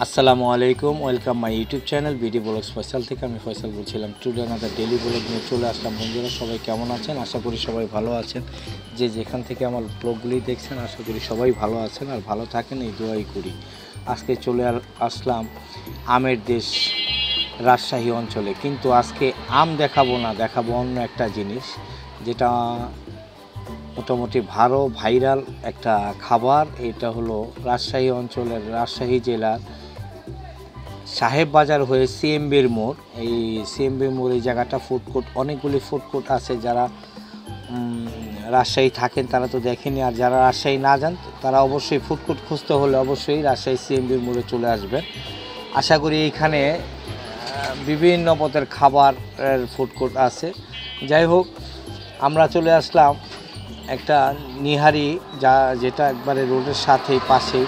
আসসালামু আলাইকুম, welcome my YouTube channel BD blogs Faisal থেকে। আমি ফয়সাল বলছিলাম। টুডে আমাদের ডেলি ব্লগ নিয়ে চলে আসলাম। বন্ধুরা সবাই কেমন আছেন? আশা করি সবাই ভালো আছেন। যে যেখান থেকে আমার ব্লগগুলি দেখছেন আশা করি সবাই ভালো আছেন আর ভালো থাকেন, এই দোয়াই করি। আজকে চলে আসলাম আমের দেশ রাজশাহী অঞ্চলে, কিন্তু আজকে আম দেখাবো না, দেখাবো অন্য একটা জিনিস, যেটা মোটামুটি ভাইরাল একটা খাবার। এটা হলো রাজশাহী অঞ্চলের, রাজশাহী জেলার সাহেব বাজার হয়ে সিএমবির মোড়। এই সিএমবির মোড় এই জায়গাটা ফুডকোর্ট, অনেকগুলি ফুডকোর্ট আছে। যারা রাজশাহী থাকেন তারা তো দেখেনি, আর যারা রাজশাহী না যান তারা অবশ্যই ফুডকোর্ট খুঁজতে হলে অবশ্যই রাজশাহী সিএমবির মোড়ে চলে আসবেন। আশা করি এইখানে বিভিন্ন পদের খাবারের ফুডকোর্ট আছে। যাই হোক, আমরা চলে আসলাম একটা নিহারি, যেটা একবারে রোডের সাথেই পাশেই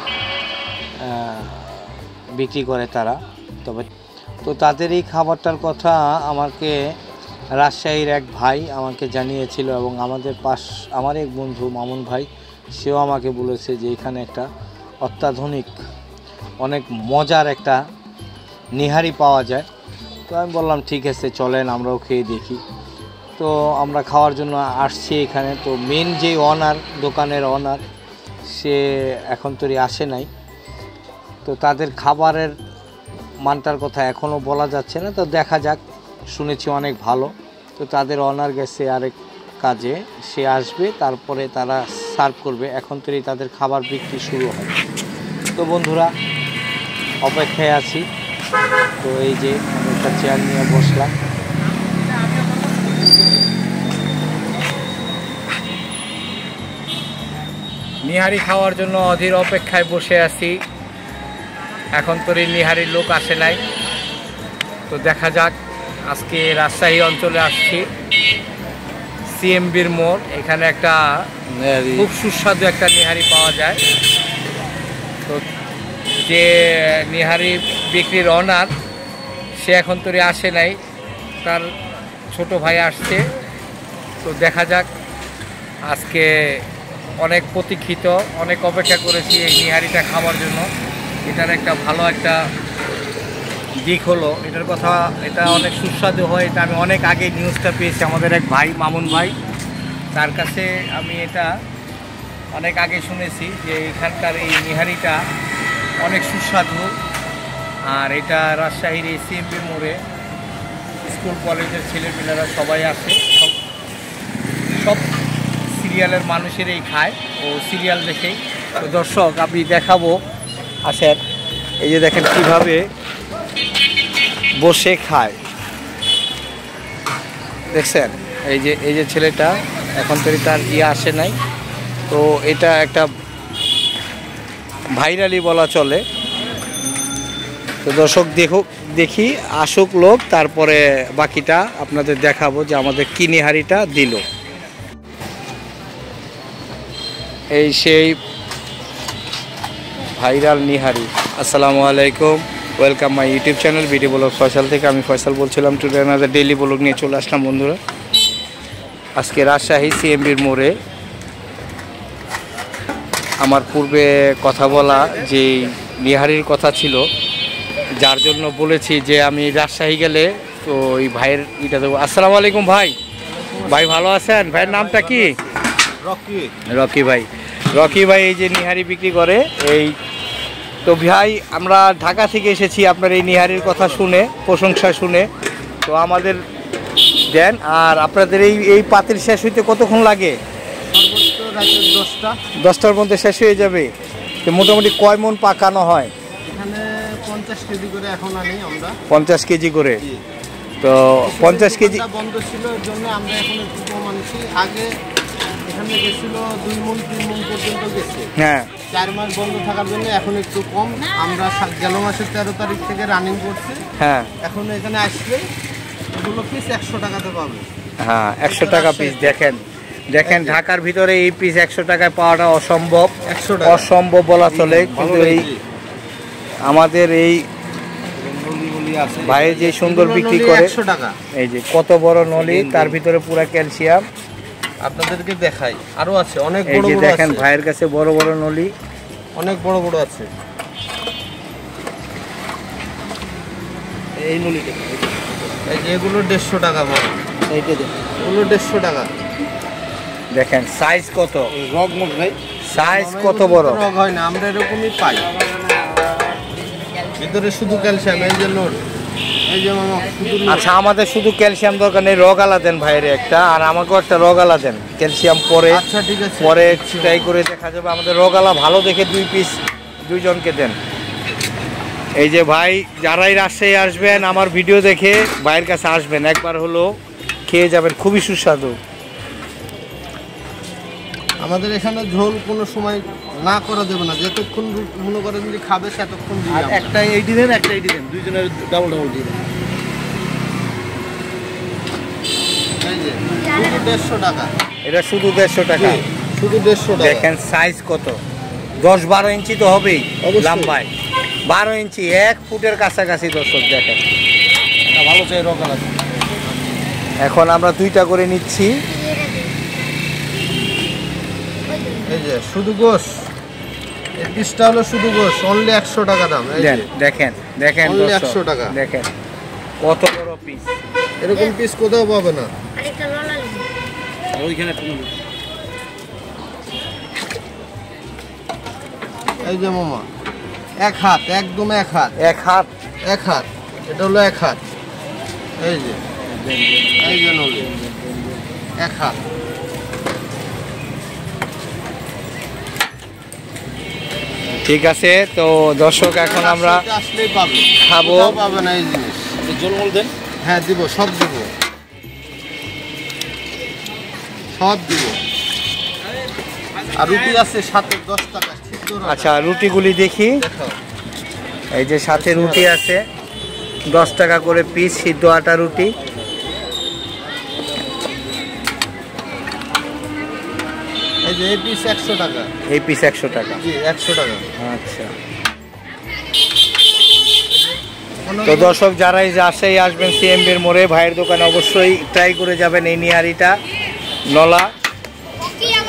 বিক্রি করে তারা। তো তাদের এই খাবারটার কথা আমাকে রাজশাহীর এক ভাই আমাকে জানিয়েছিল, এবং আমার এক বন্ধু মামুন ভাই, সেও আমাকে বলেছে যে এখানে একটা অত্যাধুনিক অনেক মজার একটা নিহারি পাওয়া যায়। তো আমি বললাম ঠিক আছে, চলেন আমরাও খেয়ে দেখি। তো আমরা খাওয়ার জন্য আসছি এখানে। তো মেন যে দোকানের অনার, সে এখন তো আসে নাই। তো তাদের খাবারের মানটার কথা এখনও বলা যাচ্ছে না, তো দেখা যাক। শুনেছি অনেক ভালো। তো তাদের অনার গেছে আরেক কাজে, সে আসবে, তারপরে তারা সার্ভ করবে। এখন তো তাদের খাবার বিক্রি শুরু হয়। তো বন্ধুরা অপেক্ষায় আছি। তো এই যে আমি একটা চেয়ার নিয়ে বসলাম। নিহারি খাওয়ার জন্য অধীর অপেক্ষায় বসে আছি। এখন তো নিহারির লোক আসে নাই। তো দেখা যাক। আজকে রাজশাহী অঞ্চলে আসছি, সিএমবির মোড়। এখানে একটা খুব সুস্বাদু একটা নিহারি পাওয়া যায়। তো যে নিহারি বিক্রির অনার, সে এখন তো আসে নাই, তার ছোট ভাই আসছে। তো দেখা যাক। আজকে অনেক প্রতীক্ষিত, অনেক অপেক্ষা করেছি এই নিহারিটা খাওয়ার জন্য। এটার একটা ভালো একটা দিক হলো এটার কথা, এটা অনেক সুস্বাদু হয়। এটা আমি অনেক আগে নিউজটা পেয়েছি আমাদের এক ভাই মামুন ভাই, তার কাছে আমি এটা অনেক আগে শুনেছি যে এখানকার এই নিহারিটা অনেক সুস্বাদু। আর এটা রাজশাহীর এই সিএমবি মোড়ে স্কুল কলেজের ছেলেমেয়েরা সবাই আসে, সব সিরিয়ালের মানুষেরই খায় ও সিরিয়াল দেখেই। তো দর্শক আমি দেখাবো, আসেন। এই যে দেখেন কিভাবে বসে খায়, দেখছেন? এই যে ছেলেটা, এখন তো তার আসে নাই। তো এটা একটা ভাইরালি বলা চলে। তো দর্শক দেখি আসুক লোক, তারপরে বাকিটা আপনাদের দেখাবো যে আমাদের কি নিহারিটা দিল। এই সেই ভাইরাল নিহারি। আসসালামু আলাইকুম, welcome my YouTube channel BD blog Faisal থেকে। আমি ফয়সাল বলছিলাম। টুডে আমাদের ডেইলি ব্লগ নিয়ে চলে আসলাম। বন্ধুরা আজকে রাজশাহী সিএমবির মোড়ে আমার পূর্বে কথা বলা যে নিহারির কথা ছিল, যার জন্য বলেছি যে আমি রাজশাহী গেলে তো এই ভাইয়ের এটা দেবো। আসসালামু আলাইকুম ভাই। ভাই ভালো আছেন? ভাইয়ের নামটা কি? রকি ভাই। রকি ভাই এই যে নিহারি বিক্রি করে এই। তো ভাই আমরা ঢাকা থেকে এসেছি আপনার এই নিহারির কথা শুনে, প্রশংসা শুনে। তো আমাদের দেন। আর আপনাদের এই পাতিল শেষ হইতে কতক্ষণ লাগে? সর্বোচ্চ রাতের 10টার মধ্যে শেষ হয়ে যাবে। তো মোটামুটি কয় মন পাকানো হয়? এখানে 50 কেজি করে এখন আনি আমরা। 50 কেজি করে। তো 50 কেজি বন্ধ ছিল, এর জন্য আমরা এখন একটু কম আনছি। আগে এখানে গেছিল 2 মণ 3 মণ পর্যন্ত গেছে। হ্যাঁ, 4 মাস বন্ধ থাকার জন্য এখন একটু কম। আমরা গেল মাসের 13 তারিখ থেকে রানিং করছি। হ্যাঁ, এখন এখানে আসলে এগুলো পিস 100 টাকাতে পাবে। হ্যাঁ, 100 টাকা পিস। দেখেন ঢাকার ভিতরে এই পিস 100 টাকায় পাওয়াটা অসম্ভব, অসম্ভব বলা চলে। কিন্তু এই আমাদের এই ভাই যে সুন্দর বিক্রি করে, 100 টাকা। এই যে কত বড় নলি, তার ভিতরে পুরো ক্যালসিয়াম। আপনাদেরকে দেখাই, আরো আছে অনেক বড় বড়। দেখেন আছে ভাইয়ের কাছে বড় বড় নলি, অনেক বড় বড় আছে। এই নলিটা এই যে এগুলো 150 টাকা বড়, এইটা দেন, এগুলো 150 টাকা। দেখেন সাইজ কত, রগ মুখ ভাই, সাইজ কত বড়। রগ হয় না, আমরা এরকমই পাই। ভিতরে শুধু ক্যালসিয়াম, এই যে লোড, এই যে মামা শুধু লোড। আচ্ছা আমাদের শুধু ক্যালসিয়াম দরকার নেই, রগালা দেন ভাইয়ের একটা, আর আমাকেও একটা রগালা দেন, ক্যালসিয়াম পরে আচ্ছা ঠিক আছে, পরে ট্রাই করে দেখা যাবে। আমাদের রগালা ভালো দেখে 2 পিস 2 জনকে দেন। এই যে ভাই, যারাই রাজশাহী আসবেন আমার ভিডিও দেখে ভাইয়ের কাছে আসবেন, একবার হলো খেয়ে যাবেন, খুবই সুস্বাদু। আমাদের এখানে ঝোল কোনো সময় না করা যাবে না, যতক্ষণ মনে করেন যে খাবে ততক্ষণ দিয়ে আর একটা এইটি দেন, একটা এইটি দেন, দুইজনের ডাবল ডাবল দিয়ে দেন। এই যে শুধু 150 টাকা, এটা শুধু 150 টাকা, শুধু 150 টাকা। দেখেন সাইজ কত, 10-12 ইঞ্চি তো হবেই অবশ্যই। লম্বায়, 12 ইঞ্চি 1 ফুটের কাছাকাছি। দর্শক দেখেন, একটা ভালো চাই রকাল আছে। এখন আমরা 2টা করে নিচ্ছি। এই যে শুধু গোশ, এই পিসটা হলো শুধু গোশ, অনলি 100 টাকা দাম। এই যে দেখেন দেখেন Only দর্শক, 100 টাকা। দেখেন কত বড় পিস। এরকম পিস কোথাও পাবে না। আর ওইখানে একটা নেন। এই যে মামা, 1 হাত, একদম 1 হাত, 1 হাত, 1 হাত, এটা হলো 1 হাত। এই যে নলি 1 হাত। ঠিক আছে। তো দর্শক এখন আমরা আসলেই পাবে, খাবো। কোথাও পাবে না এই জিনিস। জল মল দেন। হ্যাঁ দিব, সব দিব, সব দিব। আর রুটি আছে সাথে 10 টাকা সিদ্ধ রুটি। আচ্ছা রুটিগুলি দেখি। দেখাও। এই যে সাথে রুটি আছে, 10 টাকা করে পিস সিদ্ধ আটা রুটি। এই যে এই পিস 100 টাকা। এই পিস 100 টাকা। জি 100 টাকা। আচ্ছা। তো দর্শক যারা এই রাজশাহী আসবেন সিএমবির মোড়ে ভাইয়ের দোকানে অবশ্যই ট্রাই করে যাবেন এই নিহারিটা, নলা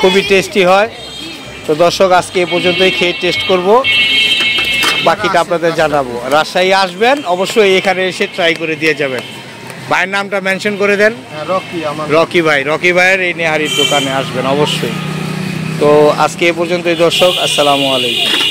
খুবই টেস্টি হয়। তো দর্শক আজকে এই পর্যন্তই, খেয়ে টেস্ট করব, বাকিটা আপনাদের জানাবো। রাজশাহী আসবেন অবশ্যই এখানে এসে ট্রাই করে দিয়ে যাবেন। ভাইয়ের নামটা মেনশন করে দেন। হ্যাঁ রকি, আমার রকি ভাই, রকি ভাইয়ের এই নিহারির দোকানে আসবেন অবশ্যই। তো আজকে এই পর্যন্তই দর্শক, আসসালামু আলাইকুম।